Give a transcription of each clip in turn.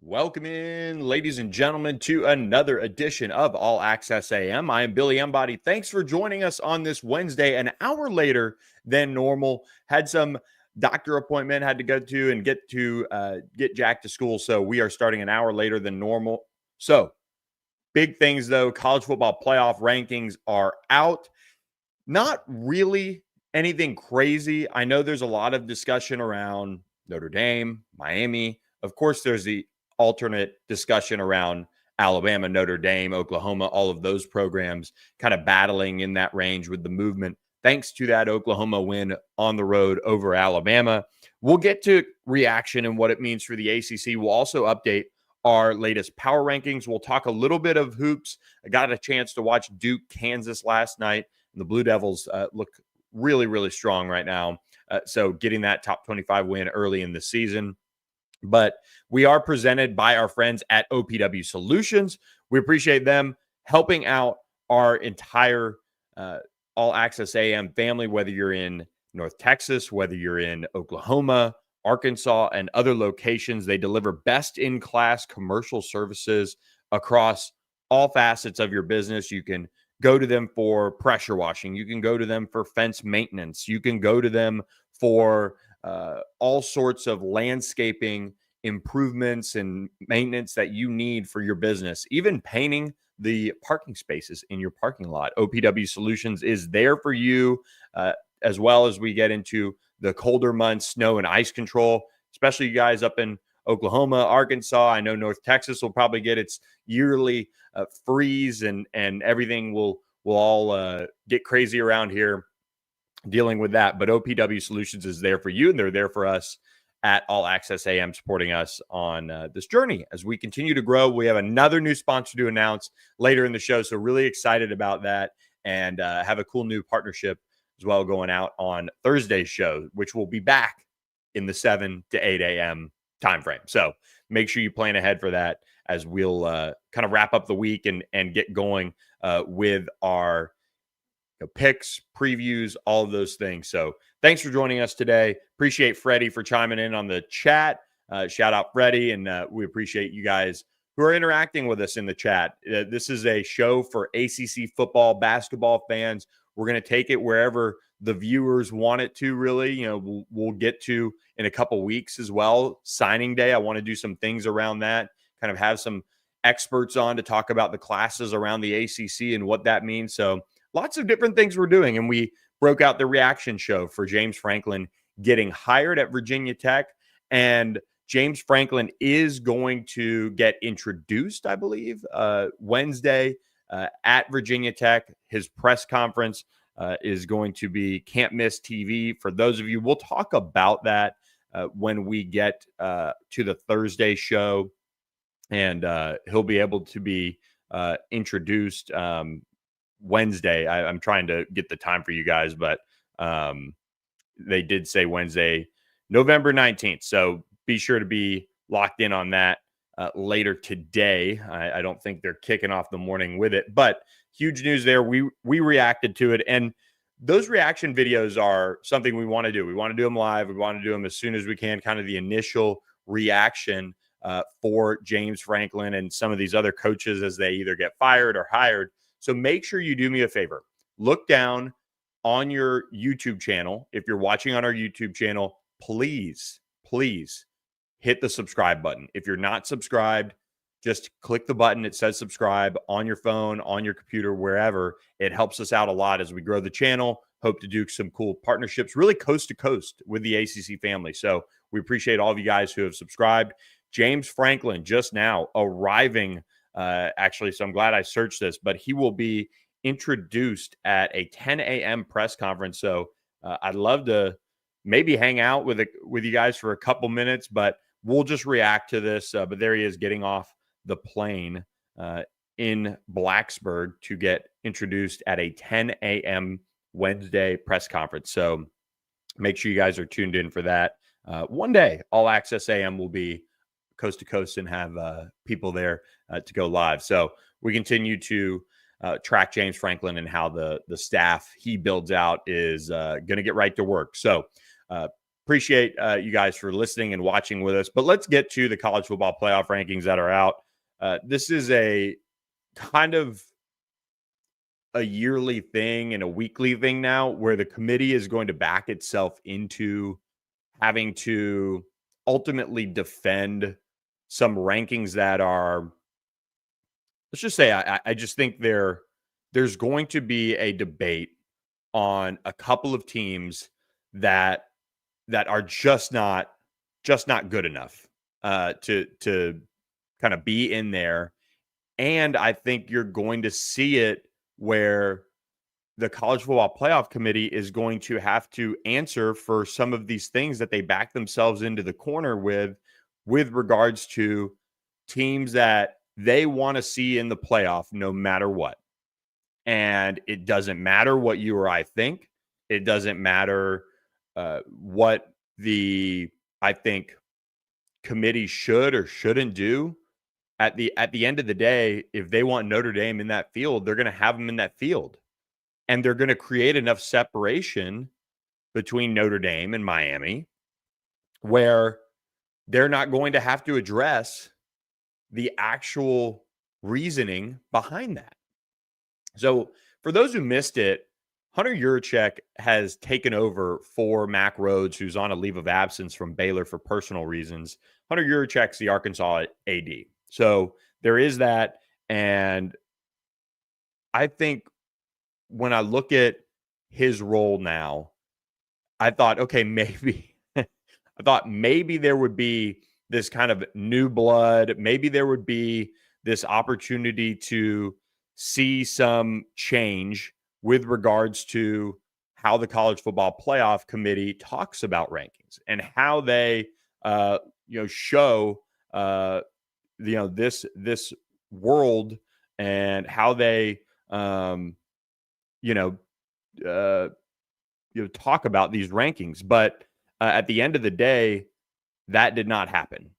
Welcome in, ladies and gentlemen, to another edition of All Access AM. I am Billy Embody. Thanks for joining us on this Wednesday, an hour later than normal. Had some doctor appointment, had to go to and get Jack to school, so we are starting an hour later than normal. So, big things though. College football playoff rankings are out. Not really anything crazy. I know there's a lot of discussion around Notre Dame, Miami. Of course, there's the alternate discussion around Alabama, Notre Dame, Oklahoma, all of those programs kind of battling in that range with the movement. Thanks to that Oklahoma win on the road over Alabama. We'll get to reaction and what it means for the ACC. We'll also update our latest power rankings. We'll talk a little bit of hoops. I got a chance to watch Duke, Kansas last night. And the Blue Devils look really, really strong right now. So getting that top 25 win early in the season. But we are presented by our friends at OPW Solutions. We appreciate them helping out our entire All Access AM family, whether you're in North Texas, whether you're in Oklahoma, Arkansas, and other locations. They deliver best-in-class commercial services across all facets of your business. You can go to them for pressure washing. You can go to them for fence maintenance. You can go to them for all sorts of landscaping improvements and maintenance that you need for your business, even painting the parking spaces in your parking lot. OPW Solutions is there for you, as well as we get into the colder months, snow and ice control, especially you guys up in Oklahoma, Arkansas. I know North Texas will probably get its yearly freeze, and everything will all get crazy around here dealing with that. But OPW Solutions is there for you, and they're there for us at All Access AM, supporting us on this journey as we continue to grow. We have another new sponsor to announce later in the show, so really excited about that, and have a cool new partnership as well going out on Thursday's show, which will be back in the 7 to 8 a.m. time frame. So make sure you plan ahead for that as we'll kind of wrap up the week and get going with our picks, previews, all of those things. So thanks for joining us today. Appreciate Freddie for chiming in on the chat. Shout out Freddie, and we appreciate you guys who are interacting with us in the chat. This is a show for ACC football, basketball fans. We're going to take it wherever the viewers want it to, really. We'll get to in a couple weeks as well. Signing day, I want to do some things around that, kind of have some experts on to talk about the classes around the ACC and what that means. So lots of different things we're doing. And we broke out the reaction show for James Franklin getting hired at Virginia Tech. And James Franklin is going to get introduced, I believe, Wednesday at Virginia Tech. His press conference is going to be can't miss TV for those of you. We'll talk about that when we get to the Thursday show. And he'll be able to be introduced Wednesday. I'm trying to get the time for you guys, but they did say Wednesday, November 19th. So be sure to be locked in on that later today. I don't think they're kicking off the morning with it, but huge news there. We reacted to it, and those reaction videos are something we want to do. We want to do them live. We want to do them as soon as we can, kind of the initial reaction for James Franklin and some of these other coaches as they either get fired or hired. So make sure you do me a favor. Look down on your YouTube channel. If you're watching on our YouTube channel, please hit the subscribe button. If you're not subscribed, just click the button. It says subscribe on your phone, on your computer, wherever. It helps us out a lot as we grow the channel. Hope to do some cool partnerships, really coast to coast with the ACC family. So we appreciate all of you guys who have subscribed. James Franklin just now arriving, actually, so I'm glad I searched this, but he will be introduced at a 10 a.m. press conference. So I'd love to maybe hang out with you guys for a couple minutes, but we'll just react to this. But there he is getting off the plane in Blacksburg to get introduced at a 10 a.m. Wednesday press conference. So make sure you guys are tuned in for that. One day, All Access AM will be coast to coast and have people there to go live. So we continue to track James Franklin and how the staff he builds out is going to get right to work. So Appreciate you guys for listening and watching with us. But let's get to the college football playoff rankings that are out. This is a kind of a yearly thing and a weekly thing now where the committee is going to back itself into having to ultimately defend some rankings that are, let's just say, I just think there's going to be a debate on a couple of teams that are just not good enough to kind of be in there. And I think you're going to see it where the college football playoff committee is going to have to answer for some of these things that they back themselves into the corner with regards to teams that they want to see in the playoff no matter what. And it doesn't matter what you or I think. It doesn't matter what I think committee should or shouldn't do. At the end of the day, if they want Notre Dame in that field, they're going to have them in that field. And they're going to create enough separation between Notre Dame and Miami where they're not going to have to address the actual reasoning behind that. So for those who missed it, Hunter Yurachek has taken over for Mac Rhodes, who's on a leave of absence from Baylor for personal reasons. Hunter Yurachek's the Arkansas AD. So there is that. And I think when I look at his role now, I thought, okay, maybe there would be this kind of new blood. Maybe there would be this opportunity to see some change with regards to how the college football playoff committee talks about rankings and how they, show, this world and how they, talk about these rankings. But at the end of the day, that did not happen.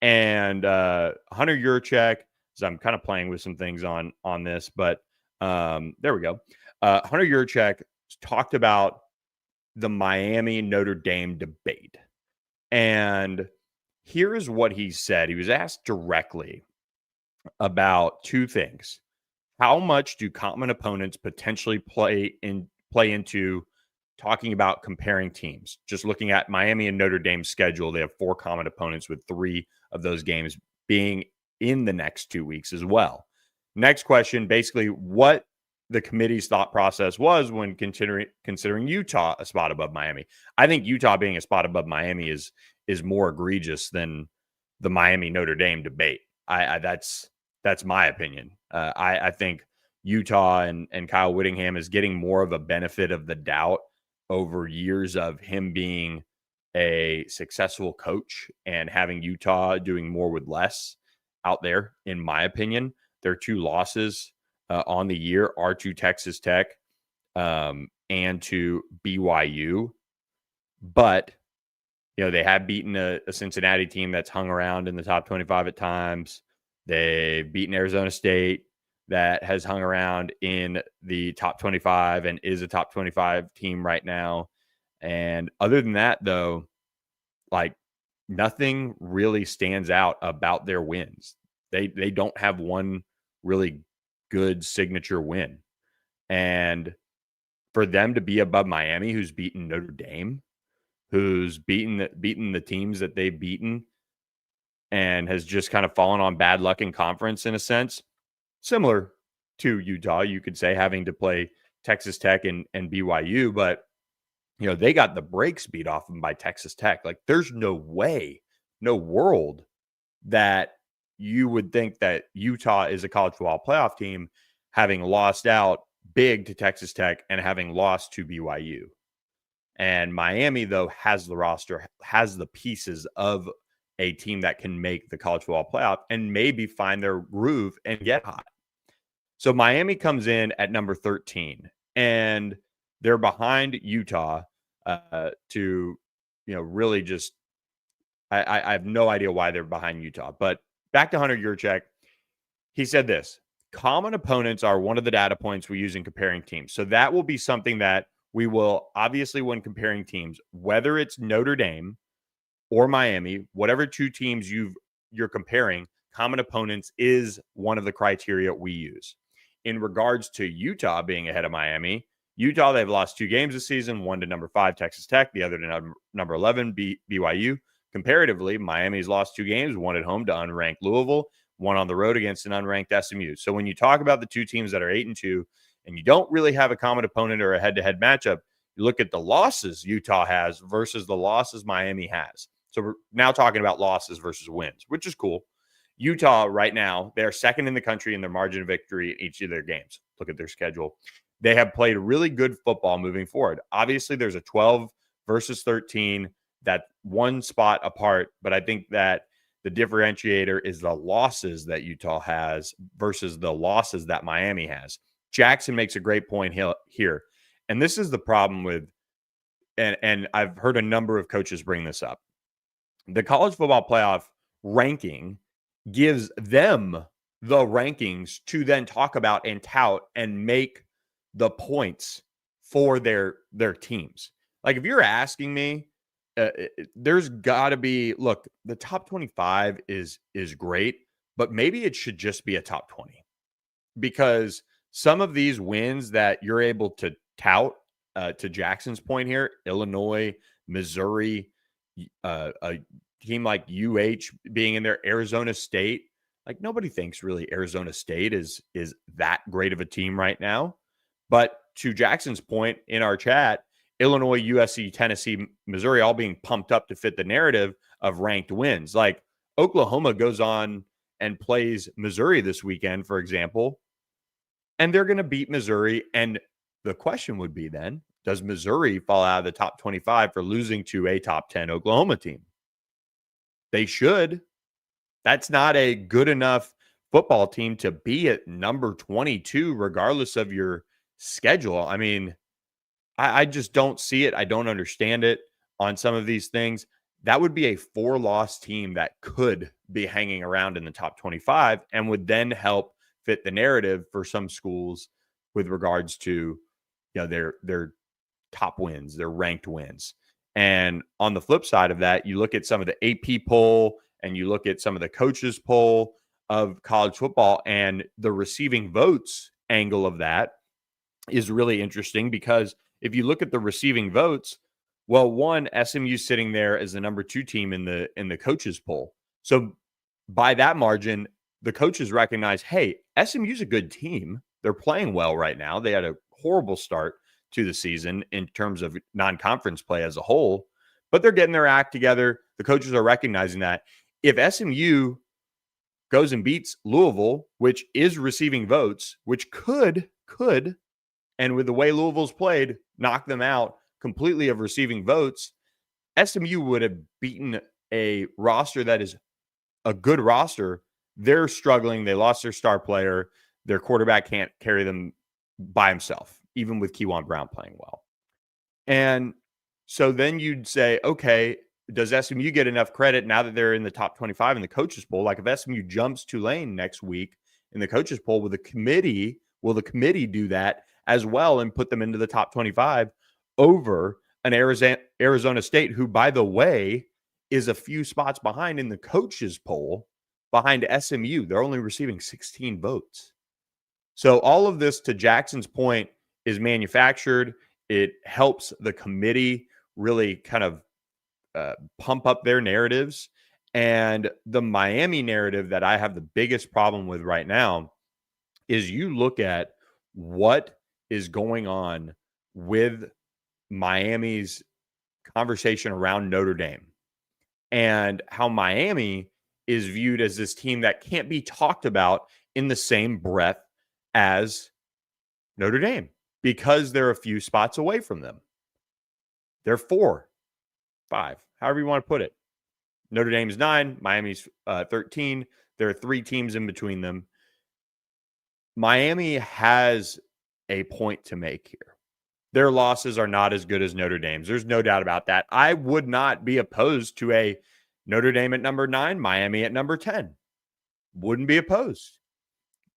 And Hunter Yurachek, so I'm kind of playing with some things on this, but there we go. Hunter Yurachek talked about the Miami Notre Dame debate. And here is what he said. He was asked directly about two things. How much do common opponents potentially play into talking about comparing teams? Just looking at Miami and Notre Dame's schedule, they have 4 common opponents with 3 of those games being in the next 2 weeks as well. Next question, basically what the committee's thought process was when considering Utah a spot above Miami. I think Utah being a spot above Miami is more egregious than the Miami Notre Dame debate. That's my opinion. I think Utah and Kyle Whittingham is getting more of a benefit of the doubt over years of him being a successful coach and having Utah doing more with less out there, in my opinion. Their 2 losses on the year are to Texas Tech and to BYU. But, they have beaten a Cincinnati team that's hung around in the top 25 at times. They've beaten Arizona State that has hung around in the top 25 and is a top 25 team right now. And other than that, though, like nothing really stands out about their wins. They don't have one really good signature win. And for them to be above Miami, who's beaten Notre Dame, who's beaten the teams that they've beaten, and has just kind of fallen on bad luck in conference in a sense, similar to Utah, you could say, having to play Texas Tech and BYU, but they got the brakes beat off them by Texas Tech. Like there's no way, no world that you would think that Utah is a college football playoff team having lost out big to Texas Tech and having lost to BYU. And Miami, though, has the roster, has the pieces of a team that can make the college football playoff and maybe find their groove and get hot. So Miami comes in at number 13, and they're behind Utah to, really just, I have no idea why they're behind Utah. But back to Hunter Yurachek, he said this: common opponents are one of the data points we use in comparing teams. So that will be something that we will obviously, when comparing teams, whether it's Notre Dame or Miami, whatever two teams you're comparing, common opponents is one of the criteria we use. In regards to Utah being ahead of Miami, Utah, they've lost 2 games this season, one to number 5, Texas Tech, the other to number 11, BYU. Comparatively, Miami's lost 2 games, one at home to unranked Louisville, one on the road against an unranked SMU. So when you talk about the two teams that are 8-2, and you don't really have a common opponent or a head-to-head matchup, you look at the losses Utah has versus the losses Miami has. So we're now talking about losses versus wins, which is cool. Utah right now, they're second in the country in their margin of victory in each of their games. Look at their schedule. They have played really good football moving forward. Obviously, there's a 12 versus 13, that one spot apart, but I think that the differentiator is the losses that Utah has versus the losses that Miami has. Jackson makes a great point here. And this is the problem with, and I've heard a number of coaches bring this up. The college football playoff ranking gives them the rankings to then talk about and tout and make the points for their teams. Like, if you're asking me, there's got to be, look, the top 25 is great, but maybe it should just be a top 20, because some of these wins that you're able to tout, to Jackson's point here, Illinois, Missouri, a team like UH being in there, Arizona State, like, nobody thinks really Arizona State is that great of a team right now. But to Jackson's point in our chat, Illinois, USC, Tennessee, Missouri, all being pumped up to fit the narrative of ranked wins. Like, Oklahoma goes on and plays Missouri this weekend, for example, and they're going to beat Missouri. And the question would be then, does Missouri fall out of the top 25 for losing to a top 10 Oklahoma team? They should. That's not a good enough football team to be at number 22, regardless of your schedule. I mean, I just don't see it. I don't understand it on some of these things. That would be a 4-loss team that could be hanging around in the top 25 and would then help fit the narrative for some schools with regards to, their top wins, their ranked wins. And on the flip side of that, you look at some of the AP poll and you look at some of the coaches poll of college football, and the receiving votes angle of that is really interesting, because if you look at the receiving votes, well, one, SMU sitting there as the number 2 team in the coaches poll. So by that margin, the coaches recognize, hey, SMU's a good team. They're playing well right now. They had a horrible start to the season in terms of non-conference play as a whole, but they're getting their act together. The coaches are recognizing that. If SMU goes and beats Louisville, which is receiving votes, which could, and with the way Louisville's played, knock them out completely of receiving votes, SMU would have beaten a roster that is a good roster. They're struggling. They lost their star player. Their quarterback can't carry them by himself, even with Kewan Brown playing well. And so then you'd say, okay, does SMU get enough credit now that they're in the top 25 in the coaches poll? Like, if SMU jumps Tulane next week in the coaches poll, will the committee do that as well and put them into the top 25 over an Arizona State, who, by the way, is a few spots behind in the coaches poll behind SMU? They're only receiving 16 votes. So all of this, to Jackson's point, is manufactured. It helps the committee really kind of pump up their narratives. And the Miami narrative that I have the biggest problem with right now is, you look at what is going on with Miami's conversation around Notre Dame and how Miami is viewed as this team that can't be talked about in the same breath as Notre Dame, because they're a few spots away from them. They're 4, 5, however you want to put it. Notre Dame's 9, Miami's 13. There are 3 teams in between them. Miami has a point to make here. Their losses are not as good as Notre Dame's. There's no doubt about that. I would not be opposed to a Notre Dame at number 9, Miami at number 10. Wouldn't be opposed.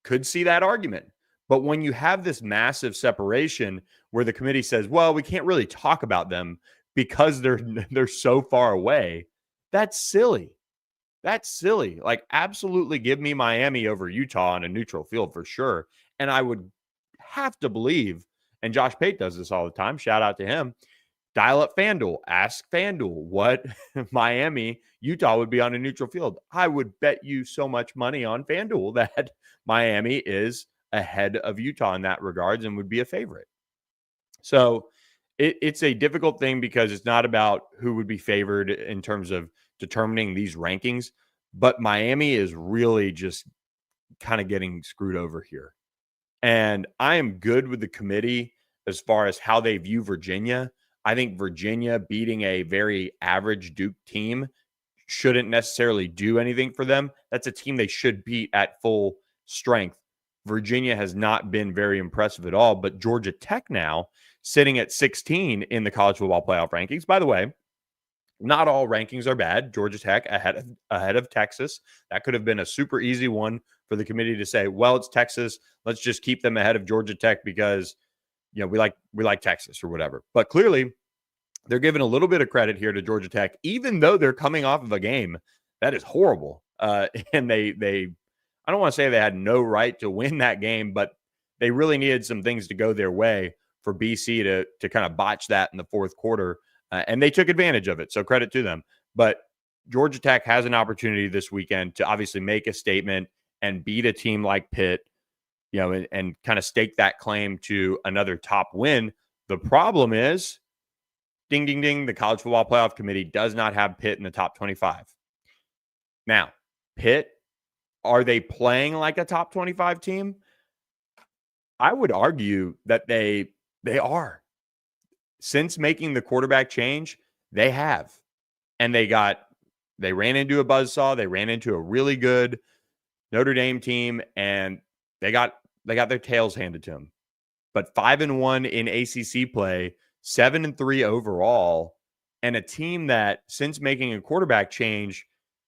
Could see that argument. But when you have this massive separation where the committee says, well, we can't really talk about them because they're so far away, that's silly. That's silly. Like, absolutely give me Miami over Utah on a neutral field for sure. And I would have to believe, and Josh Pate does this all the time, shout out to him, dial up FanDuel, ask FanDuel what Miami, Utah would be on a neutral field. I would bet you so much money on FanDuel that Miami is ahead of Utah in that regards and would be a favorite. So it's a difficult thing because it's not about who would be favored in terms of determining these rankings, but Miami is really just kind of getting screwed over here. And I am good with the committee as far as how they view Virginia. I think Virginia beating a very average Duke team shouldn't necessarily do anything for them. That's a team they should beat at full strength. Virginia has not been very impressive at all, but Georgia Tech now sitting at 16 in the college football playoff rankings. By the way, not all rankings are bad. Georgia Tech ahead of Texas. That could have been a super easy one for the committee to say, well, it's Texas. Let's just keep them ahead of Georgia Tech because we like Texas or whatever. But clearly, they're giving a little bit of credit here to Georgia Tech, even though they're coming off of a game that is horrible. And they I don't want to say they had no right to win that game, but they really needed some things to go their way for BC to kind of botch that in the fourth quarter. And they took advantage of it. So credit to them. But Georgia Tech has an opportunity this weekend to obviously make a statement and beat a team like Pitt, and kind of stake that claim to another top win. The problem is, ding, ding, ding, the College Football Playoff Committee does not have Pitt in the top 25. Now, Pitt, are they playing like a top 25 team? I would argue that they are. Since making the quarterback change, they have. And they ran into a buzzsaw. They ran into a really good Notre Dame team, and they got their tails handed to them. But 5-1 in ACC play, 7-3 overall, and a team that since making a quarterback change,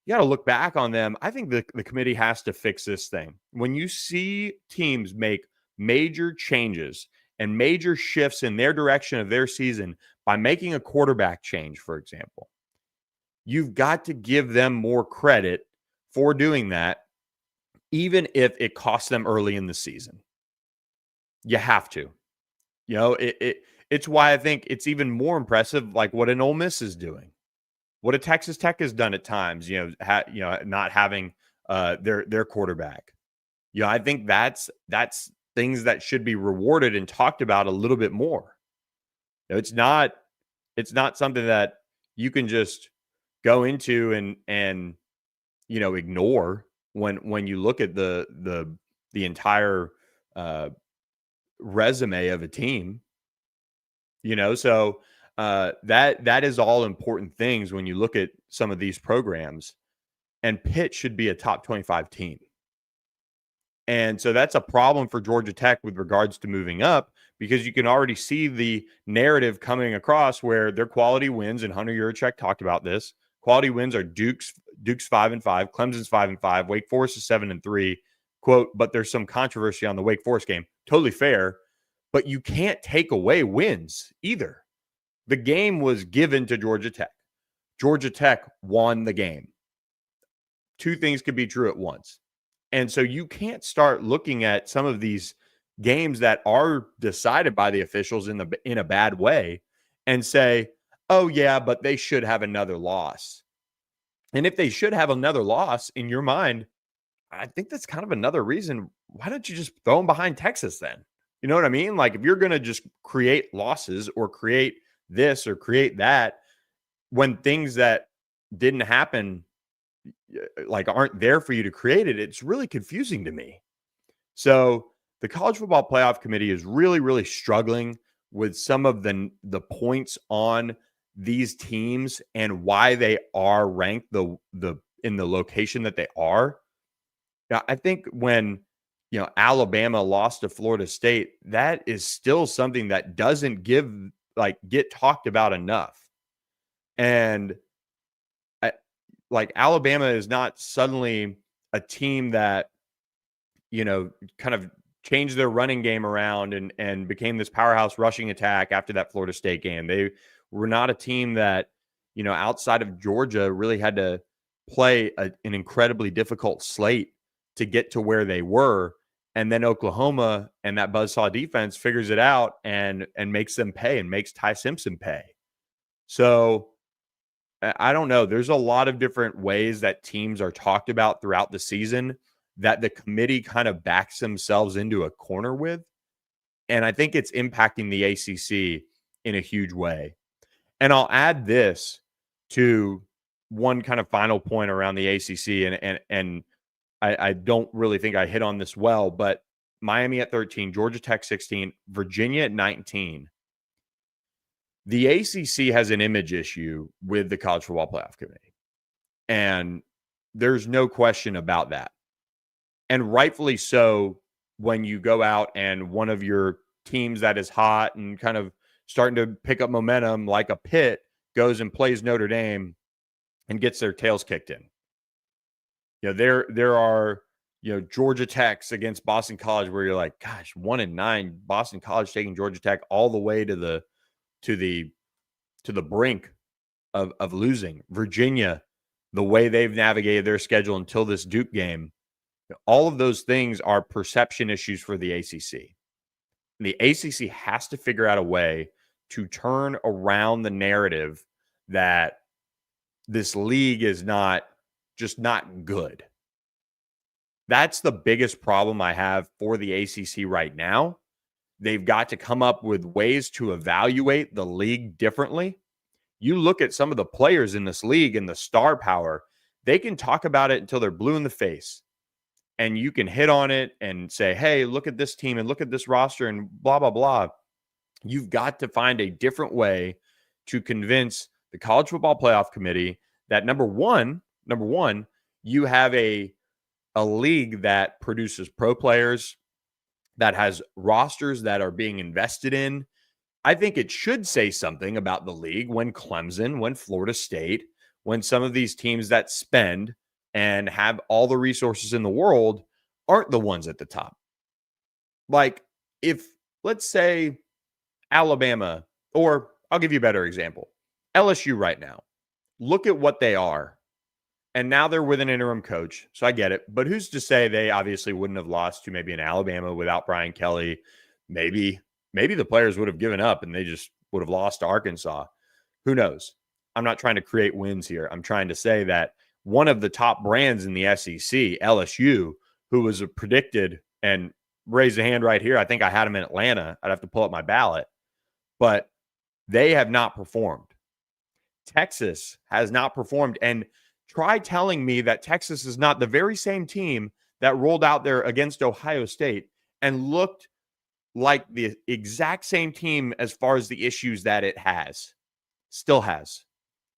you got to look back on them. I think the committee has to fix this thing. When you see teams make major changes and major shifts in their direction of their season by making a quarterback change, for example, you've got to give them more credit for doing that, even if it costs them early in the season. You have to. It's why I think it's even more impressive, like what an Ole Miss is doing, what a Texas Tech has done at times. Not having their quarterback. I think that's things that should be rewarded and talked about a little bit more. It's not something that you can just go into and ignore when you look at the entire resume of a team. So that is all important things when you look at some of these programs. And Pitt should be a top 25 team. And so that's a problem for Georgia Tech with regards to moving up, because you can already see the narrative coming across where their quality wins, and Hunter Yurachek talked about this. Quality wins are Duke's 5-5, Clemson's 5-5, Wake Forest is 7-3. Quote, but there's some controversy on the Wake Forest game. Totally fair, but you can't take away wins either. The game was given to Georgia Tech. Georgia Tech won the game. Two things could be true at once. And so you can't start looking at some of these games that are decided by the officials in a bad way and say, oh, yeah, but they should have another loss. And if they should have another loss in your mind, I think that's kind of another reason. Why don't you just throw them behind Texas then? You know what I mean? Like, if you're going to just create losses or create this or create that when things that didn't happen like aren't there for you to create it, it's really confusing to me. So the College Football Playoff Committee is really, really struggling with some of the points on these teams and why they are ranked in the location that they are. Now, I think when Alabama lost to Florida State, that is still something that doesn't get talked about enough. And Alabama is not suddenly a team that kind of changed their running game around and became this powerhouse rushing attack after that Florida State game. They were not a team that, outside of Georgia, really had to play an incredibly difficult slate to get to where they were. And then Oklahoma and that buzzsaw defense figures it out and makes them pay and makes Ty Simpson pay. So I don't know. There's a lot of different ways that teams are talked about throughout the season that the committee kind of backs themselves into a corner with. And I think it's impacting the ACC in a huge way. And I'll add this to one kind of final point around the ACC. And I don't really think I hit on this well, but Miami at 13, Georgia Tech 16, Virginia at 19. The ACC has an image issue with the College Football Playoff Committee. And there's no question about that. And rightfully so, when you go out and one of your teams that is hot and kind of starting to pick up momentum like a Pitt goes and plays Notre Dame and gets their tails kicked in. There are, Georgia Techs against Boston College where you're like, gosh, 1-9, Boston College taking Georgia Tech all the way to the brink of losing. Virginia, the way they've navigated their schedule until this Duke game, all of those things are perception issues for the ACC. And the ACC has to figure out a way to turn around the narrative that this league is not good. That's the biggest problem I have for the ACC right now. They've got to come up with ways to evaluate the league differently. You look at some of the players in this league and the star power, they can talk about it until they're blue in the face. And you can hit on it and say, hey, look at this team and look at this roster and blah, blah, blah. You've got to find a different way to convince the College Football Playoff Committee that number one, you have a league that produces pro players, that has rosters that are being invested in. I think it should say something about the league when Clemson, when Florida State, when some of these teams that spend and have all the resources in the world aren't the ones at the top. Like if, let's say, Alabama, or I'll give you a better example, LSU right now, look at what they are. And now they're with an interim coach. So I get it. But who's to say they obviously wouldn't have lost to maybe an Alabama without Brian Kelly? Maybe the players would have given up and they just would have lost to Arkansas. Who knows? I'm not trying to create wins here. I'm trying to say that one of the top brands in the SEC, LSU, who was predicted and raised a hand right here. I think I had them in Atlanta. I'd have to pull up my ballot. But they have not performed. Texas has not performed. And try telling me that Texas is not the very same team that rolled out there against Ohio State and looked like the exact same team as far as the issues that it still has.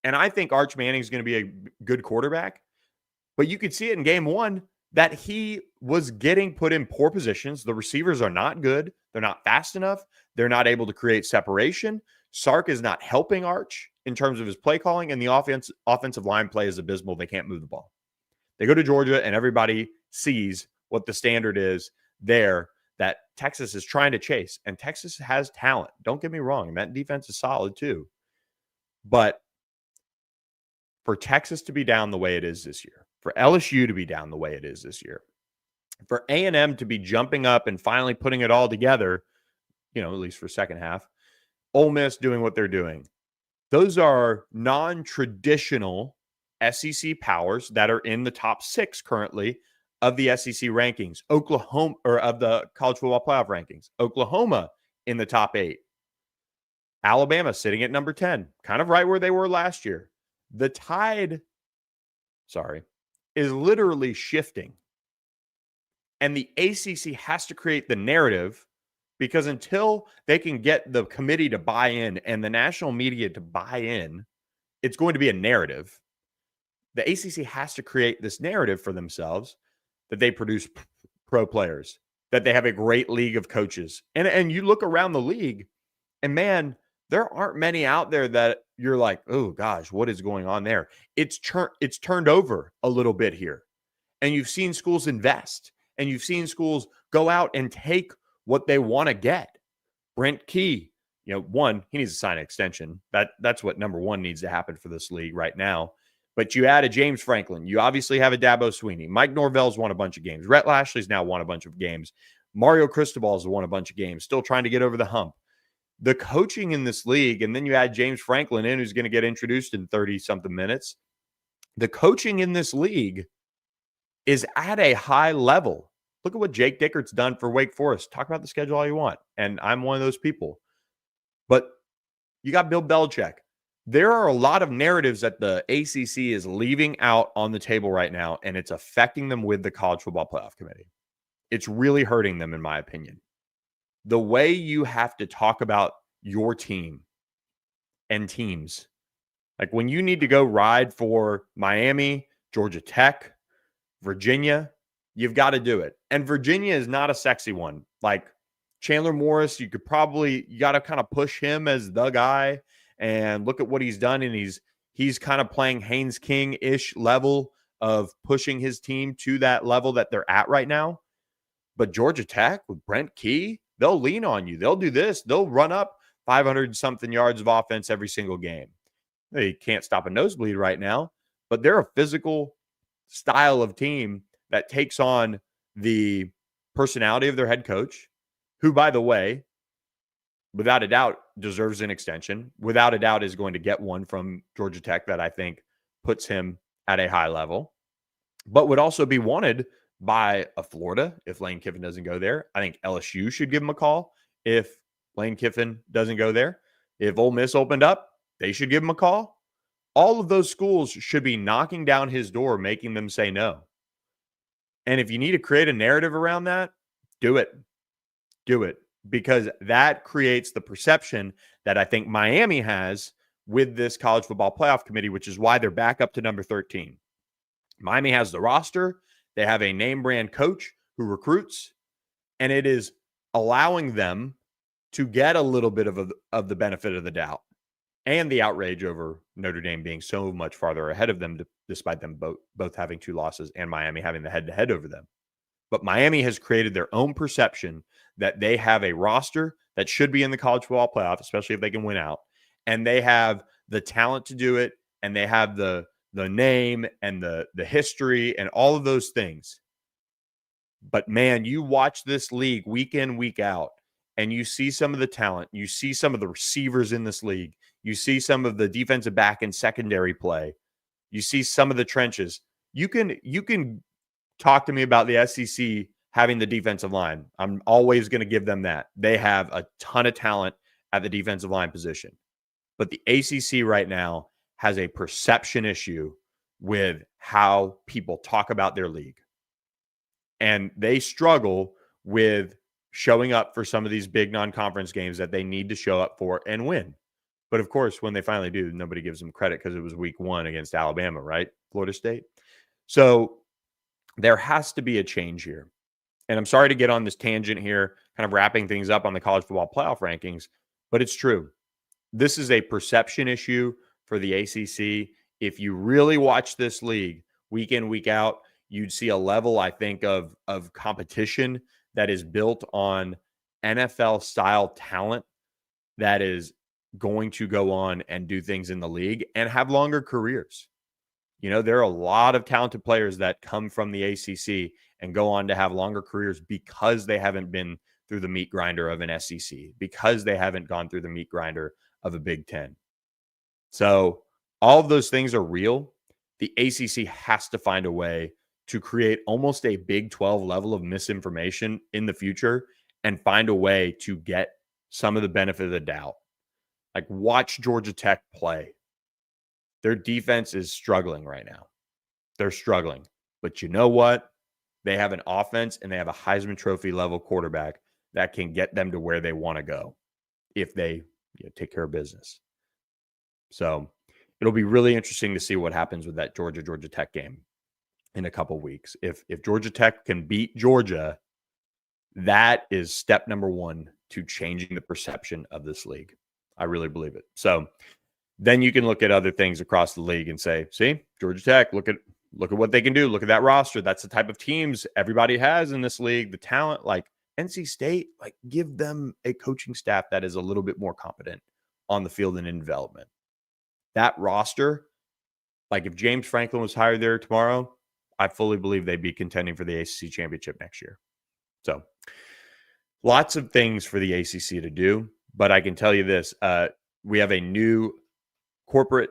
And I think Arch Manning is going to be a good quarterback, but you could see it in game one that he was getting put in poor positions. The receivers are not good. They're not fast enough. They're not able to create separation. Sark is not helping Arch in terms of his play calling, and the offensive line play is abysmal. They can't move the ball. They go to Georgia, and everybody sees what the standard is there that Texas is trying to chase. And Texas has talent. Don't get me wrong. And that defense is solid too. But for Texas to be down the way it is this year, for LSU to be down the way it is this year, for A&M to be jumping up and finally putting it all together, at least for second half, Ole Miss doing what they're doing. Those are non-traditional SEC powers that are in the top 6 currently of the SEC rankings. Oklahoma, or of the College Football Playoff rankings. Oklahoma in the top 8. Alabama sitting at number 10, kind of right where they were last year. The tide, is literally shifting. And the ACC has to create the narrative, because until they can get the committee to buy in and the national media to buy in, it's going to be a narrative. The ACC has to create this narrative for themselves that they produce pro players, that they have a great league of coaches. And you look around the league, and man, there aren't many out there that you're like, oh gosh, what is going on there? It's turned over a little bit here. And you've seen schools invest, and you've seen schools go out and take what they want to get. Brent Key, one, he needs to sign an extension. That's what number one needs to happen for this league right now. But you add a James Franklin. You obviously have a Dabo Sweeney. Mike Norvell's won a bunch of games. Rhett Lashley's now won a bunch of games. Mario Cristobal's won a bunch of games, still trying to get over the hump. The coaching in this league, and then you add James Franklin in, who's going to get introduced in 30-something minutes. The coaching in this league is at a high level. Look at what Jake Dickert's done for Wake Forest. Talk about the schedule all you want, and I'm one of those people. But you got Bill Belichick. There are a lot of narratives that the ACC is leaving out on the table right now, and it's affecting them with the College Football Playoff Committee. It's really hurting them, in my opinion. The way you have to talk about your team and teams, like when you need to go ride for Miami, Georgia Tech, Virginia, you've got to do it. And Virginia is not a sexy one. Like Chandler Morris, you got to kind of push him as the guy and look at what he's done. And he's kind of playing Haynes King-ish level of pushing his team to that level that they're at right now. But Georgia Tech with Brent Key, they'll lean on you. They'll do this. They'll run up 500-something yards of offense every single game. They can't stop a nosebleed right now, but they're a physical style of team that takes on the personality of their head coach, who, by the way, without a doubt, deserves an extension. Without a doubt is going to get one from Georgia Tech that I think puts him at a high level, but would also be wanted by a Florida if Lane Kiffin doesn't go there. I think LSU should give him a call if Lane Kiffin doesn't go there. If Ole Miss opened up, they should give him a call. All of those schools should be knocking down his door, making them say no. And if you need to create a narrative around that, do it. Do it. Because that creates the perception that I think Miami has with this College Football Playoff Committee, which is why they're back up to number 13. Miami has the roster. They have a name brand coach who recruits, and it is allowing them to get a little bit of the benefit of the doubt and the outrage over Notre Dame being so much farther ahead of them, despite them both having 2 losses and Miami having the head-to-head over them. But Miami has created their own perception that they have a roster that should be in the college football playoff, especially if they can win out. And they have the talent to do it, and they have the name and the history and all of those things. But man, you watch this league week in, week out, and you see some of the talent. You see some of the receivers in this league. You see some of the defensive back and secondary play. You see some of the trenches. You can talk to me about the SEC having the defensive line. I'm always going to give them that. They have a ton of talent at the defensive line position. But the ACC right now has a perception issue with how people talk about their league. And they struggle with showing up for some of these big non-conference games that they need to show up for and win. But of course, when they finally do, nobody gives them credit because it was week 1 against Alabama, right? Florida State. So there has to be a change here. And I'm sorry to get on this tangent here, kind of wrapping things up on the college football playoff rankings, but it's true. This is a perception issue for the ACC. If you really watch this league week in, week out, you'd see a level, I think, of competition that is built on NFL-style talent that is going to go on and do things in the league and have longer careers. There are a lot of talented players that come from the ACC and go on to have longer careers because they haven't been through the meat grinder of an SEC, because they haven't gone through the meat grinder of a Big Ten. So all of those things are real. The ACC has to find a way to create almost a Big 12 level of misinformation in the future and find a way to get some of the benefit of the doubt. Like, watch Georgia Tech play. Their defense is struggling right now. They're struggling. But you know what? They have an offense and they have a Heisman Trophy level quarterback that can get them to where they want to go if they take care of business. So it'll be really interesting to see what happens with that Georgia Tech game in a couple weeks. If Georgia Tech can beat Georgia, that is step number 1 to changing the perception of this league. I really believe it. So then you can look at other things across the league and say, see, Georgia Tech, look at look at what they can do. Look at that roster. That's the type of teams everybody has in this league. The talent, like NC State, like give them a coaching staff that is a little bit more competent on the field and in development. That roster, like if James Franklin was hired there tomorrow, I fully believe they'd be contending for the ACC championship next year. So lots of things for the ACC to do, but I can tell you this, we have a new corporate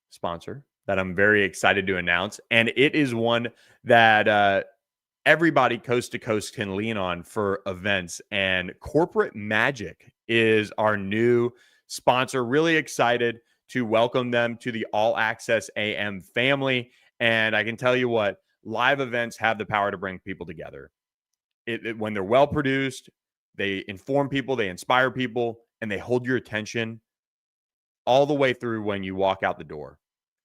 sponsor that I'm very excited to announce, and it is one that everybody coast to coast can lean on for events, and Corporate Magic is our new sponsor. Really excited to welcome them to the All Access AM family, and I can tell you what, live events have the power to bring people together. When they're well produced, they inform people, they inspire people, and they hold your attention all the way through when you walk out the door.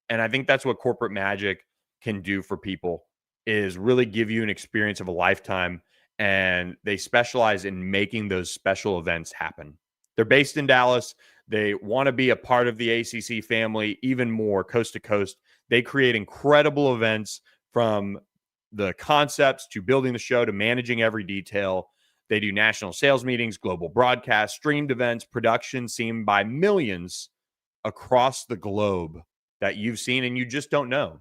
And I think that's what Corporate Magic can do for people, is really give you an experience of a lifetime. And they specialize in making those special events happen. They're based in Dallas. They want to be a part of the ACC family even more, coast to coast. They create incredible events, from the concepts to building the show to managing every detail. They do national sales meetings, global broadcasts, streamed events, productions seen by millions across the globe that you've seen, and you just don't know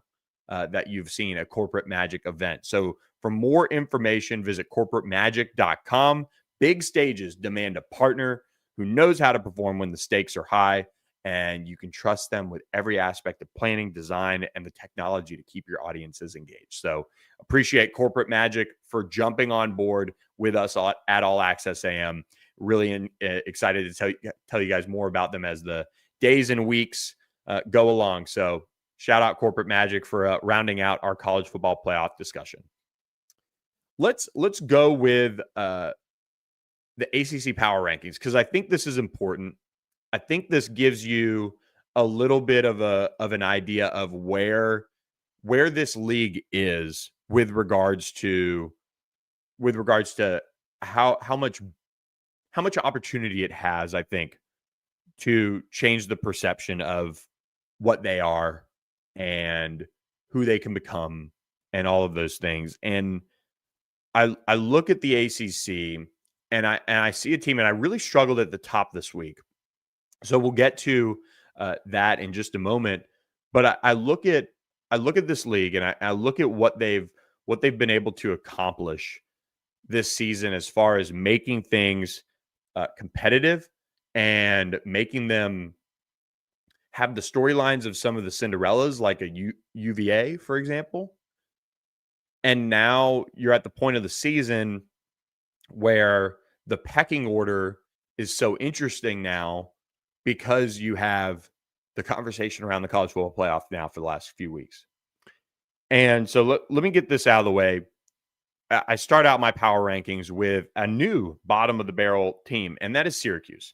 that you've seen a Corporate Magic event. So for more information, visit corporatemagic.com. Big stages demand a partner who knows how to perform when the stakes are high, and you can trust them with every aspect of planning, design, and the technology to keep your audiences engaged. So appreciate Corporate Magic for jumping on board with us at All Access AM. Really excited to tell you guys more about them as the days and weeks go along. So shout out Corporate Magic for rounding out our college football playoff discussion. Let's go with the ACC Power Rankings, because I think this is important. I think this gives you a little bit of an idea of where this league is with regards to how much opportunity it has, I think, to change the perception of what they are and who they can become and all of those things. And I look at the ACC and I see a team, and I really struggled at the top this week. So we'll get to that in just a moment. But I look at this league, and I look at what they've been able to accomplish this season as far as making things competitive and making them have the storylines of some of the Cinderellas, like a UVA, for example. And now you're at the point of the season where the pecking order is so interesting now, because you have the conversation around the college football playoff now for the last few weeks. And so let me get this out of the way. I start out my power rankings with a new bottom of the barrel team, and that is Syracuse.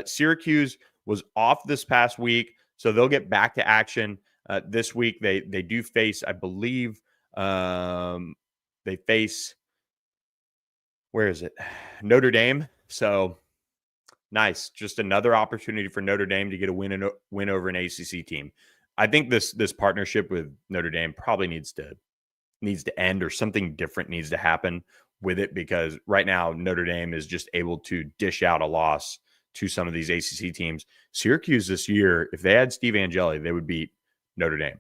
Syracuse was off this past week, so they'll get back to action this week. They do face, I believe, they face, where is it? Notre Dame. So nice. Just another opportunity for Notre Dame to get a win over an ACC team. I think this partnership with Notre Dame probably needs to end, or something different needs to happen with it, because right now Notre Dame is just able to dish out a loss to some of these ACC teams. Syracuse this year, if they had Steve Angeli, they would beat Notre Dame.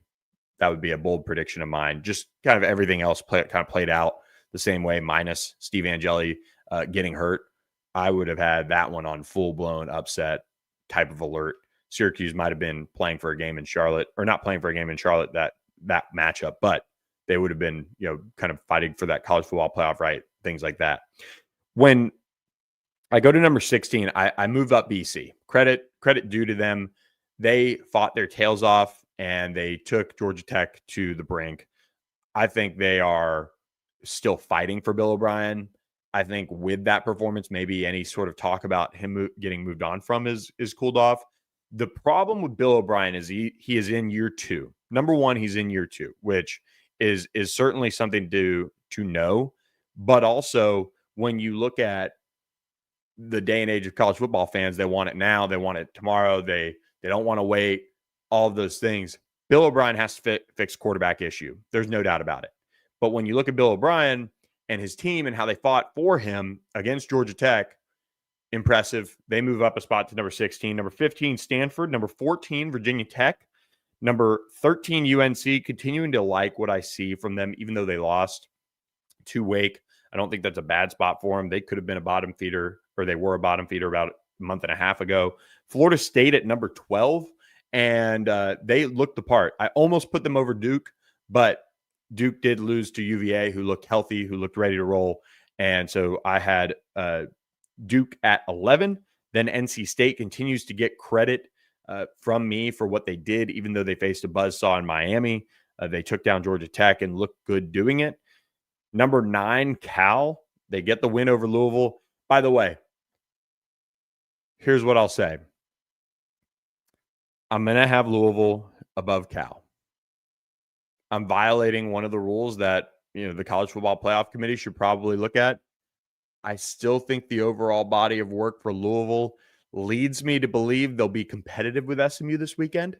That would be a bold prediction of mine. Just kind of everything else played out the same way, minus Steve Angeli getting hurt. I would have had that one on full-blown upset type of alert. Syracuse might have been playing for a game in Charlotte, or not playing for a game in Charlotte, that matchup, but they would have been, kind of fighting for that college football playoff, right? Things like that. When I go to number 16, I move up BC. Credit due to them. They fought their tails off, and they took Georgia Tech to the brink. I think they are still fighting for Bill O'Brien. I think with that performance, maybe any sort of talk about him getting moved on from is cooled off. The problem with Bill O'Brien is he is in year 2. Number one, he's in year 2, which is certainly something to know. But also, when you look at the day and age of college football fans, they want it now, they want it tomorrow, they don't want to wait, all of those things. Bill O'Brien has to fix quarterback issue. There's no doubt about it. But when you look at Bill O'Brien and his team and how they fought for him against Georgia Tech, impressive. They move up a spot to number 16. Number 15, Stanford. Number 14, Virginia Tech. Number 13, UNC. Continuing to like what I see from them, even though they lost to Wake. I don't think that's a bad spot for them. They could have been a bottom feeder, or they were a bottom feeder about a month and a half ago. Florida State at number 12, and they looked the part. I almost put them over Duke, but Duke did lose to UVA, who looked healthy, who looked ready to roll. And so I had Duke at 11. Then NC State continues to get credit from me for what they did, even though they faced a buzzsaw in Miami. They took down Georgia Tech and looked good doing it. Number 9, Cal. They get the win over Louisville. By the way, here's what I'll say. I'm going to have Louisville above Cal. I'm violating one of the rules that, the College Football Playoff Committee should probably look at. I still think the overall body of work for Louisville leads me to believe they'll be competitive with SMU this weekend,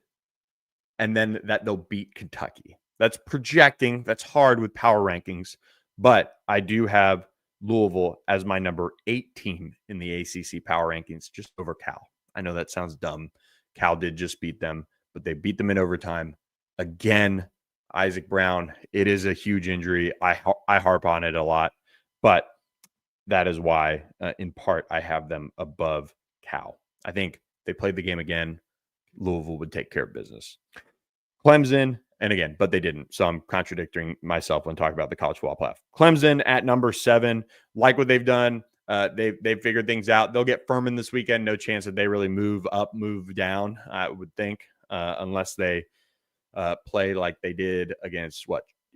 and then that they'll beat Kentucky. That's projecting. That's hard with power rankings, but I do have Louisville as my number 8 team in the ACC Power Rankings, just over Cal. I know that sounds dumb. Cal did just beat them, but they beat them in overtime. Again, Isaac Brown, it is a huge injury. I harp on it a lot, but that is why, in part, I have them above Cal. I think they played the game again. Louisville would take care of business. Clemson, and again, but they didn't. So I'm contradicting myself when talking about the college football playoff. Clemson at number 7, like what they've done. They've figured things out. They'll get Furman this weekend. No chance that they really move up, move down, I would think, unless they play like they did against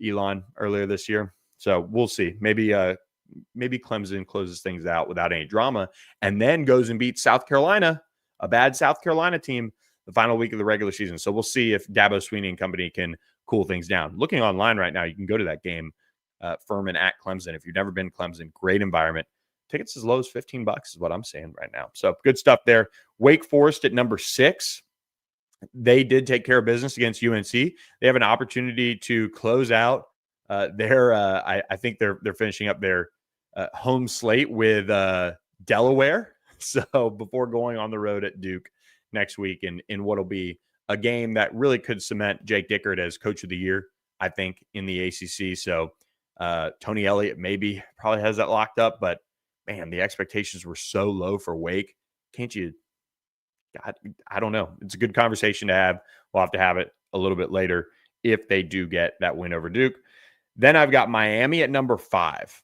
Elon earlier this year. So we'll see. Maybe Clemson closes things out without any drama and then goes and beats South Carolina, a bad South Carolina team, the final week of the regular season. So we'll see if Dabo Swinney and company can cool things down. Looking online right now, you can go to that game, Furman at Clemson. If you've never been to Clemson, great environment. Tickets as low as $15 is what I'm saying right now. So good stuff there. Wake Forest at number 6. They did take care of business against UNC. They have an opportunity to close out I think they're finishing up their home slate with Delaware. So before going on the road at Duke next week in what'll be a game that really could cement Jake Dickert as coach of the year, I think, in the ACC. So Tony Elliott probably has that locked up, but man, the expectations were so low for Wake. Can't you? God, I don't know. It's a good conversation to have. We'll have to have it a little bit later if they do get that win over Duke. Then I've got Miami at number 5,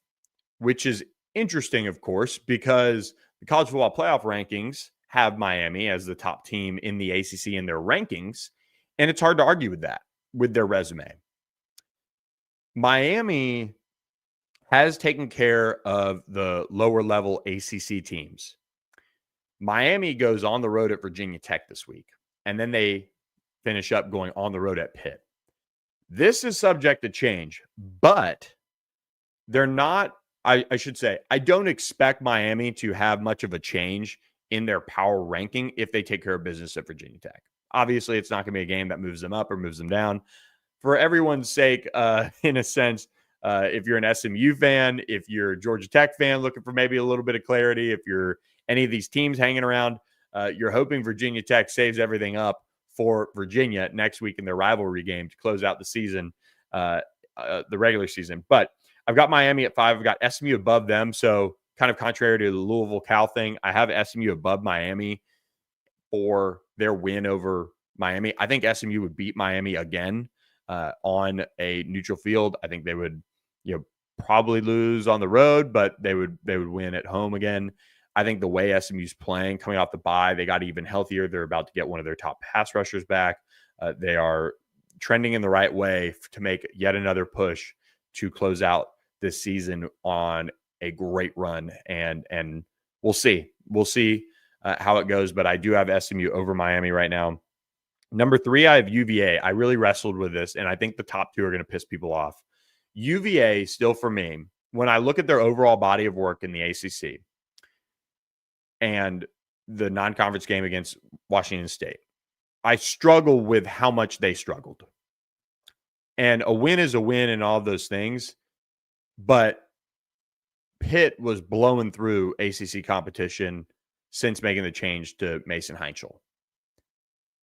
which is interesting, of course, because the College Football Playoff Rankings have Miami as the top team in the ACC in their rankings, and it's hard to argue with that, with their resume. Miami has taken care of the lower-level ACC teams. Miami goes on the road at Virginia Tech this week, and then they finish up going on the road at Pitt. This is subject to change, but they're not, I should say, I don't expect Miami to have much of a change in their power ranking if they take care of business at Virginia Tech. Obviously, it's not going to be a game that moves them up or moves them down. For everyone's sake, in a sense, if you're an SMU fan, if you're a Georgia Tech fan looking for maybe a little bit of clarity, if you're any of these teams hanging around, you're hoping Virginia Tech saves everything up for Virginia next week in their rivalry game to close out the season, the regular season. But I've got Miami at 5. I've got SMU above them. So kind of contrary to the Louisville Cal thing, I have SMU above Miami for their win over Miami. I think SMU would beat Miami again on a neutral field. I think they would, probably lose on the road, but they would win at home again. I think the way SMU's playing, coming off the bye, they got even healthier. They're about to get one of their top pass rushers back. They are trending in the right way to make yet another push to close out this season on a great run. And we'll see. We'll see how it goes. But I do have SMU over Miami right now. Number 3, I have UVA. I really wrestled with this, and I think the top 2 are going to piss people off. UVA, still for me, when I look at their overall body of work in the ACC, and the non-conference game against Washington State, I struggle with how much they struggled. And a win is a win and all those things. But Pitt was blowing through ACC competition since making the change to Mason Heinschel.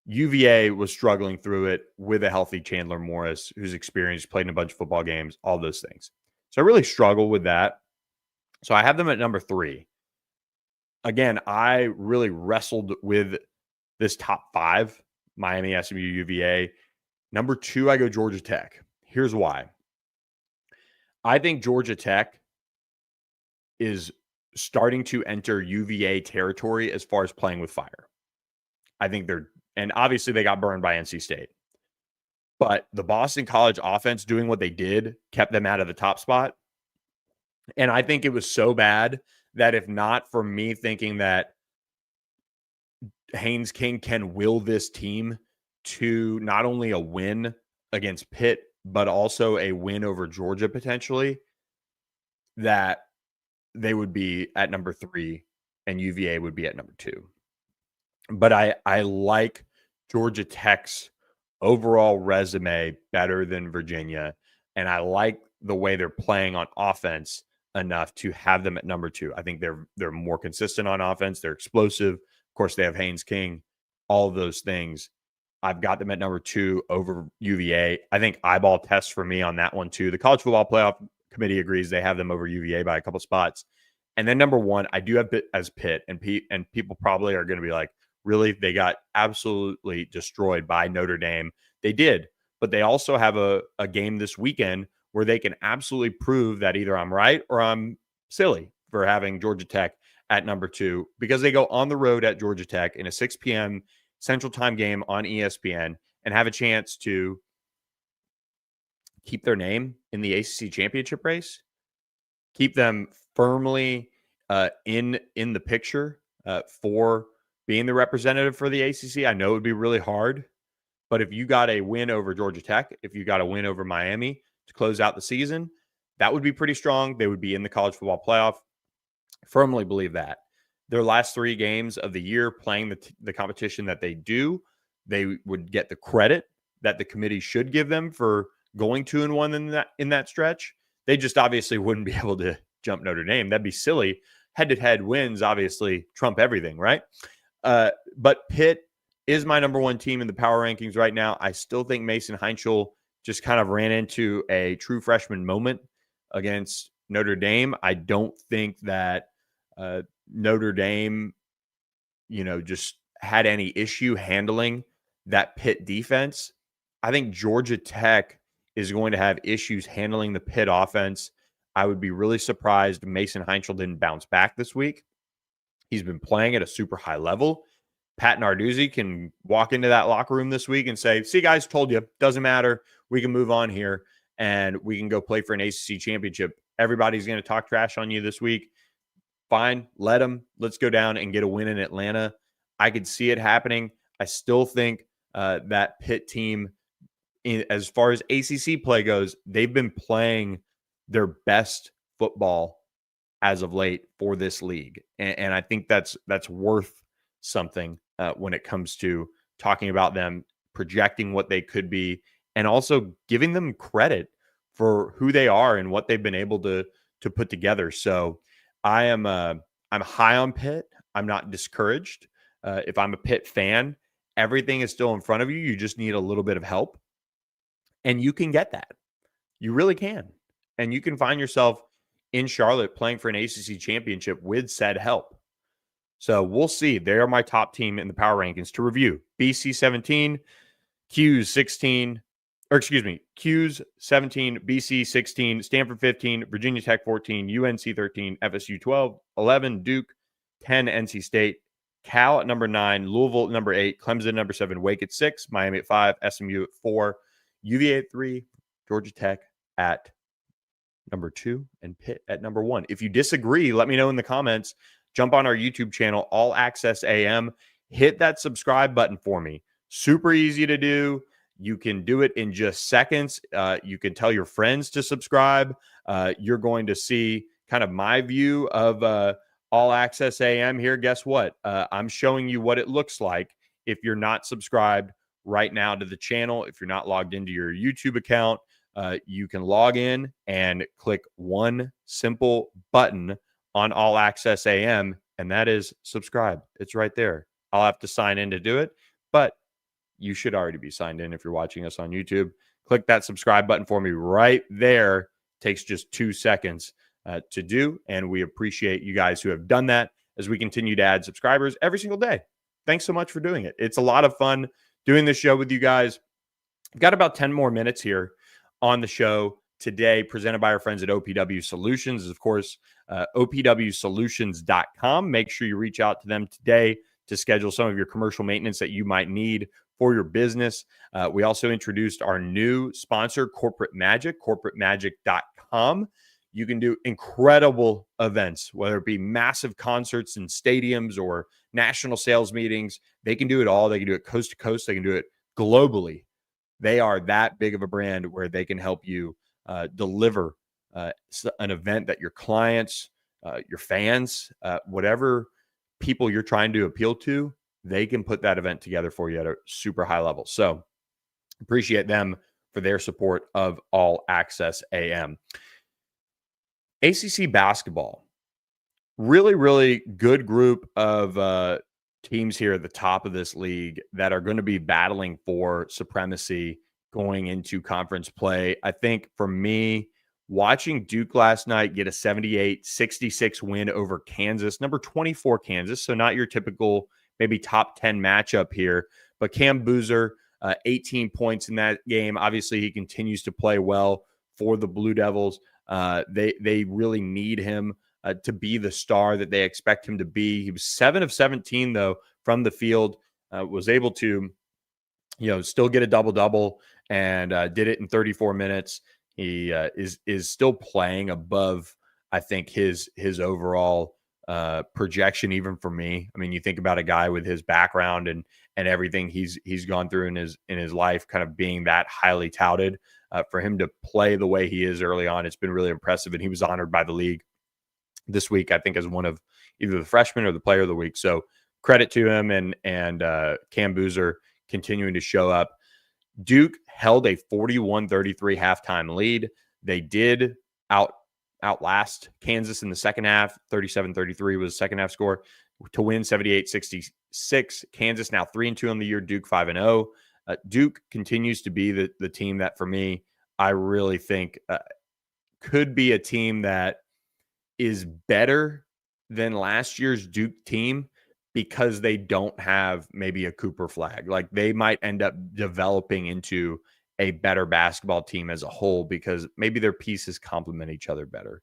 UVA was struggling through it with a healthy Chandler Morris, who's experienced, played in a bunch of football games, all those things. So I really struggle with that. So I have them at number 3. Again, I really wrestled with this top 5, Miami, SMU, UVA. Number 2, I go Georgia Tech. Here's why. I think Georgia Tech is starting to enter UVA territory as far as playing with fire. I think and obviously they got burned by NC State. But the Boston College offense doing what they did kept them out of the top spot. And I think it was so bad that if not for me thinking that Haynes King can will this team to not only a win against Pitt, but also a win over Georgia potentially, that they would be at number 3 and UVA would be at number 2. But I like Georgia Tech's overall resume better than Virginia, and I like the way they're playing on offense enough to have them at number 2. I think they're more consistent on offense. They're explosive. Of course, they have Haynes King, all of those things. I've got them at number 2 over UVA. I think eyeball test for me on that one too. The College Football Playoff Committee agrees they have them over UVA by a couple spots. And then number 1, I do have Pitt as Pitt, and people probably are going to be like, really? They got absolutely destroyed by Notre Dame. They did, but they also have a game this weekend where they can absolutely prove that either I'm right or I'm silly for having Georgia Tech at number 2, because they go on the road at Georgia Tech in a 6 p.m. Central Time game on ESPN and have a chance to keep their name in the ACC championship race, keep them firmly in the picture for being the representative for the ACC. I know it would be really hard, but if you got a win over Georgia Tech, if you got a win over Miami to close out the season, that would be pretty strong. They would be in the college football playoff. Firmly believe that. Their last 3 games of the year playing the competition that they do, they would get the credit that the committee should give them for going 2-1 in that stretch. They just obviously wouldn't be able to jump Notre Dame. That'd be silly. Head-to-head wins obviously trump everything, right? But Pitt is my number 1 team in the power rankings right now. I still think Mason Heinschel just kind of ran into a true freshman moment against Notre Dame. I don't think that Notre Dame, just had any issue handling that Pitt defense. I think Georgia Tech is going to have issues handling the Pitt offense. I would be really surprised Mason Heinschel didn't bounce back this week. He's been playing at a super high level. Pat Narduzzi can walk into that locker room this week and say, see, guys, told you, doesn't matter. We can move on here and we can go play for an ACC championship. Everybody's going to talk trash on you this week. Fine, let them. Let's go down and get a win in Atlanta. I could see it happening. I still think that Pitt team, as far as ACC play goes, they've been playing their best football as of late for this league. And I think that's worth something when it comes to talking about them, projecting what they could be, and also giving them credit for who they are and what they've been able to put together. So I'm high on Pitt. I'm not discouraged. If I'm a Pitt fan, everything is still in front of you. You just need a little bit of help, and you can get that. You really can. And you can find yourself in Charlotte playing for an ACC championship with said help. So we'll see. They are my top team in the power rankings. To review: BC 17, Q's 16, Q's 17, BC 16, Stanford 15, Virginia Tech 14, UNC 13, FSU 12, 11, Duke, 10, NC State, Cal at number 9, Louisville at number 8, Clemson at number 7, Wake at 6, Miami at 5, SMU at 4, UVA at 3, Georgia Tech at number 2, and Pitt at number 1. If you disagree, let me know in the comments. Jump on our YouTube channel, All Access AM. Hit that subscribe button for me. Super easy to do. You can do it in just seconds. You can tell your friends to subscribe. You're going to see kind of my view of All Access AM here. Guess what? I'm showing you what it looks like if you're not subscribed right now to the channel. If you're not logged into your YouTube account, you can log in and click one simple button on All Access AM, and that is subscribe. It's right there. I'll have to sign in to do it, but you should already be signed in if you're watching us on YouTube. Click that subscribe button for me right there. Takes just 2 seconds to do, and we appreciate you guys who have done that as we continue to add subscribers every single day. Thanks so much for doing it. It's a lot of fun doing this show with you guys. We've got about 10 more minutes here on the show today, presented by our friends at OPW Solutions. Of course, opwsolutions.com. Make sure you reach out to them today to schedule some of your commercial maintenance that you might need for your business. We also introduced our new sponsor, Corporate Magic, corporatemagic.com. You can do incredible events, whether it be massive concerts in stadiums or national sales meetings. They can do it all. They can do it coast to coast. They can do it globally. They are that big of a brand where they can help you deliver an event that your clients, your fans, whatever people you're trying to appeal to, they can put that event together for you at a super high level. So appreciate them for their support of All Access AM. ACC basketball, really, really good group of teams here at the top of this league that are going to be battling for supremacy going into conference play. I think for me, watching Duke last night get a 78-66 win over Kansas, number 24 Kansas, so not your typical maybe top 10 matchup here, but Cam Boozer, 18 points in that game. Obviously, he continues to play well for the Blue Devils. They really need him to be the star that they expect him to be. He was 7 of 17, though, from the field, was able to, still get a double-double and did it in 34 minutes. He is still playing above, I think, his overall projection, even for me. I mean, you think about a guy with his background and everything he's gone through in his life, kind of being that highly touted. For him to play the way he is early on, it's been really impressive. And he was honored by the league this week, I think, as one of either the freshman or the player of the week. So credit to him and Cam Boozer continuing to show up. Duke held a 41-33 halftime lead. They did outlast Kansas in the second half. 37-33 was the second half score to win 78-66. Kansas now 3-2 on the year. Duke 5-0. Duke continues to be the team that, for me, I really think could be a team that is better than last year's Duke team because they don't have maybe a Cooper Flag. Like, they might end up developing into a better basketball team as a whole because maybe their pieces complement each other better.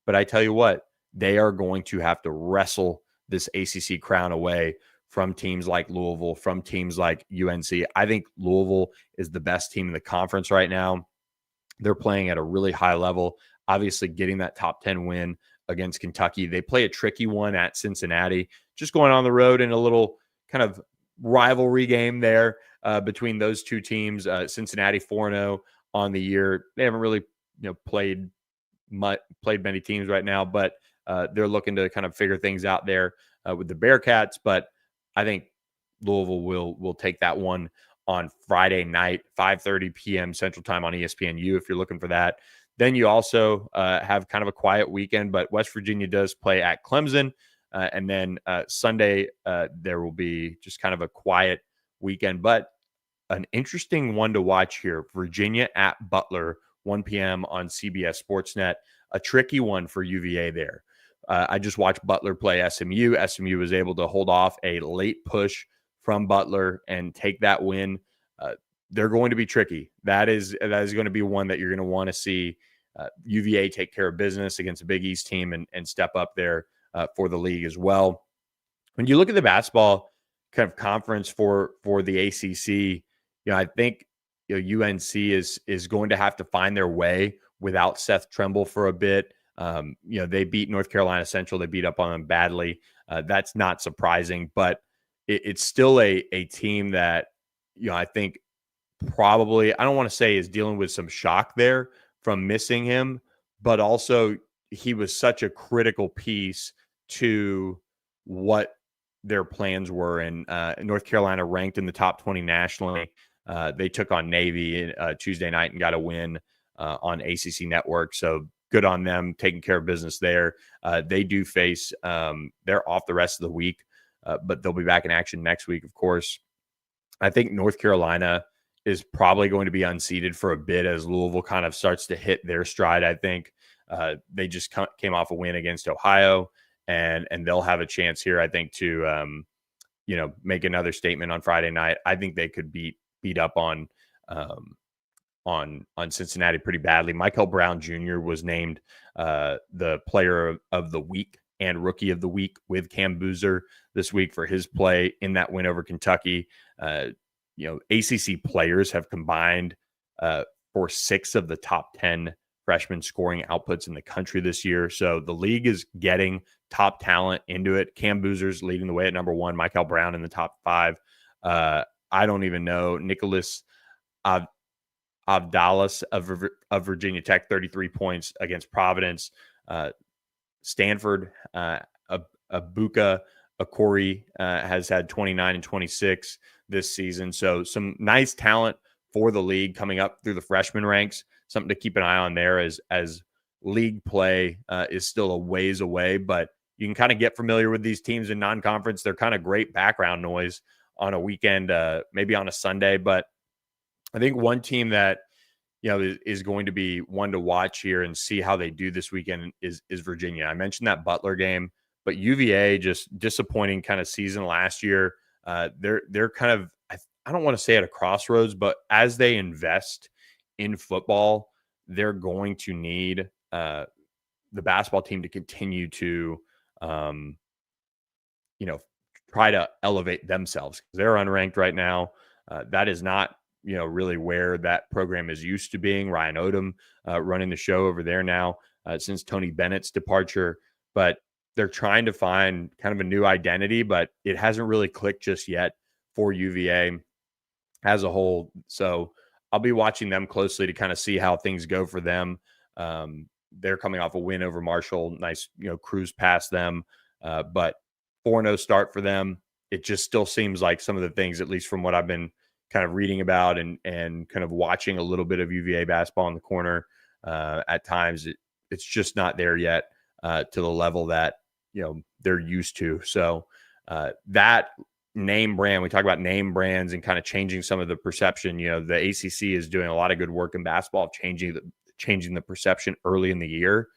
But I tell you what, they are going to have to wrestle this ACC crown away from teams like Louisville, from teams like UNC. I think Louisville is the best team in the conference right now. They're playing at a really high level, obviously getting that top 10 win against Kentucky. They play a tricky one at Cincinnati, just going on the road in a little kind of rivalry game there between those two teams. Cincinnati 4-0 on the year. They haven't really played many teams right now, but they're looking to kind of figure things out there with the Bearcats. But I think Louisville will take that one on Friday night, 5:30 p.m. Central Time on ESPNU if you're looking for that. Then you also have kind of a quiet weekend, but West Virginia does play at Clemson. And then Sunday, there will be just kind of a quiet weekend, but an interesting one to watch here. Virginia at Butler, 1 p.m. on CBS Sportsnet. A tricky one for UVA there. I just watched Butler play SMU. SMU was able to hold off a late push from Butler and take that win. They're going to be tricky. That is going to be one that you're going to want to see UVA take care of business against a Big East team and step up there for the league as well. When you look at the basketball kind of conference for the ACC, I think UNC is going to have to find their way without Seth Trimble for a bit. They beat North Carolina Central. They beat up on them badly. That's not surprising, but it's still a team that, I think probably, I don't want to say is dealing with some shock there from missing him, but also he was such a critical piece to what their plans were. And North Carolina ranked in the top 20 nationally They took on Navy Tuesday night and got a win on ACC Network. So good on them taking care of business there. They do face, they're off the rest of the week, but they'll be back in action next week, of course. I think North Carolina is probably going to be unseated for a bit as Louisville kind of starts to hit their stride. I think they just came off a win against Ohio, and they'll have a chance here, I think, to make another statement on Friday night. I think they could beat up on Cincinnati pretty badly. Michael Brown Jr. was named the player of the week and rookie of the week with Cam Boozer this week for his play in that win over Kentucky. ACC players have combined for 6 of the top 10 freshman scoring outputs in the country this year. So the league is getting top talent into it. Cam Boozer's leading the way at number 1, Michael Brown in the top 5. I don't even know. Nicholas Avdalas of Virginia Tech, 33 points against Providence. Stanford, Abuka Akori has had 29 and 26 this season. So some nice talent for the league coming up through the freshman ranks. Something to keep an eye on there as league play is still a ways away, but you can kind of get familiar with these teams in non-conference. They're kind of great background noise on a weekend, maybe on a Sunday. But I think one team that is going to be one to watch here and see how they do this weekend is Virginia. I mentioned that Butler game, but UVA just disappointing kind of season last year. They're kind of, I don't want to say at a crossroads, but as they invest in football, they're going to need the basketball team to continue to try to elevate themselves. They're unranked right now. That is not really where that program is used to being. Ryan Odom running the show over there now since Tony Bennett's departure. But they're trying to find kind of a new identity, but it hasn't really clicked just yet for UVA as a whole. So I'll be watching them closely to kind of see how things go for them. They're coming off a win over Marshall. Nice, cruise past them. But 4-0 start for them. It just still seems like some of the things, at least from what I've been kind of reading about and kind of watching a little bit of UVA basketball in the corner at times, it's just not there yet to the level that, they're used to. So that name brand, we talk about name brands and kind of changing some of the perception. The ACC is doing a lot of good work in basketball, changing the perception early in the year.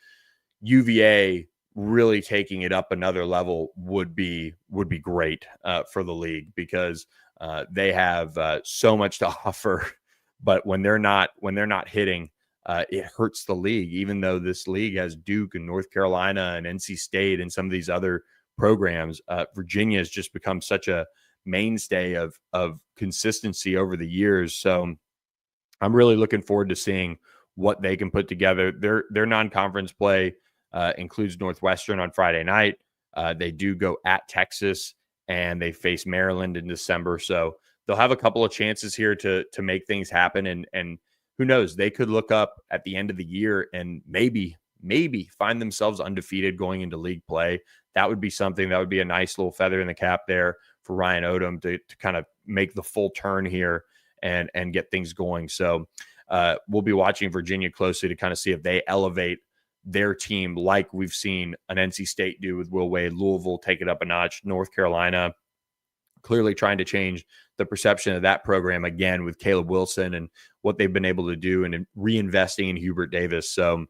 UVA really taking it up another level would be great for the league, because they have so much to offer, but when they're not hitting, it hurts the league. Even though this league has Duke and North Carolina and NC State and some of these other programs, Virginia has just become such a mainstay of consistency over the years. So I'm really looking forward to seeing what they can put together. Their non-conference play includes Northwestern on Friday night. They do go at Texas, and they face Maryland in December. So they'll have a couple of chances here to make things happen. And who knows, they could look up at the end of the year and maybe find themselves undefeated going into league play. That would be something that would be a nice little feather in the cap there for Ryan Odom to kind of make the full turn here and get things going. So we'll be watching Virginia closely to kind of see if they elevate their team like we've seen an NC State do with Will Wade. Louisville take it up a notch. North Carolina clearly trying to change the perception of that program again with Caleb Wilson and what they've been able to do and reinvesting in Hubert Davis. So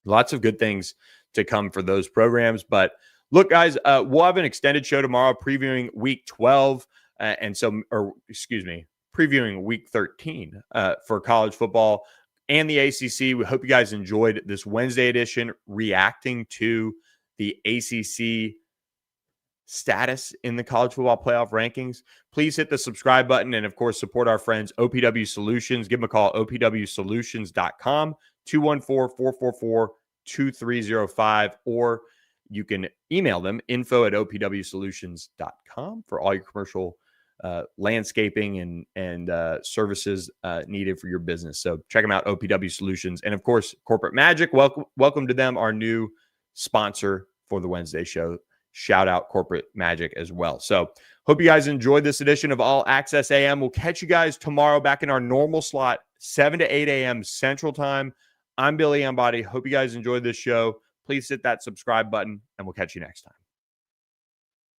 lots of good things to come for those programs. But look, guys, we'll have an extended show tomorrow previewing week 12 previewing week 13 for college football and the ACC. We hope you guys enjoyed this Wednesday edition, reacting to the ACC status in the college football playoff rankings. Please hit the subscribe button and, of course, support our friends OPW Solutions. Give them a call, opwsolutions.com, 214-444-2305, or you can email them, info@opwsolutions.com, for all your commercial landscaping and services needed for your business. So check them out, OPW Solutions. And of course, Corporate Magic, welcome to them, our new sponsor for the Wednesday show. Shout out Corporate Magic as well. So Hope you guys enjoyed this edition of All Access AM. We'll catch you guys tomorrow back in our normal slot, 7 to 8 a.m. Central Time. I'm Billy Embody. Hope you guys enjoyed this show. Please hit that subscribe button, and we'll catch you next time.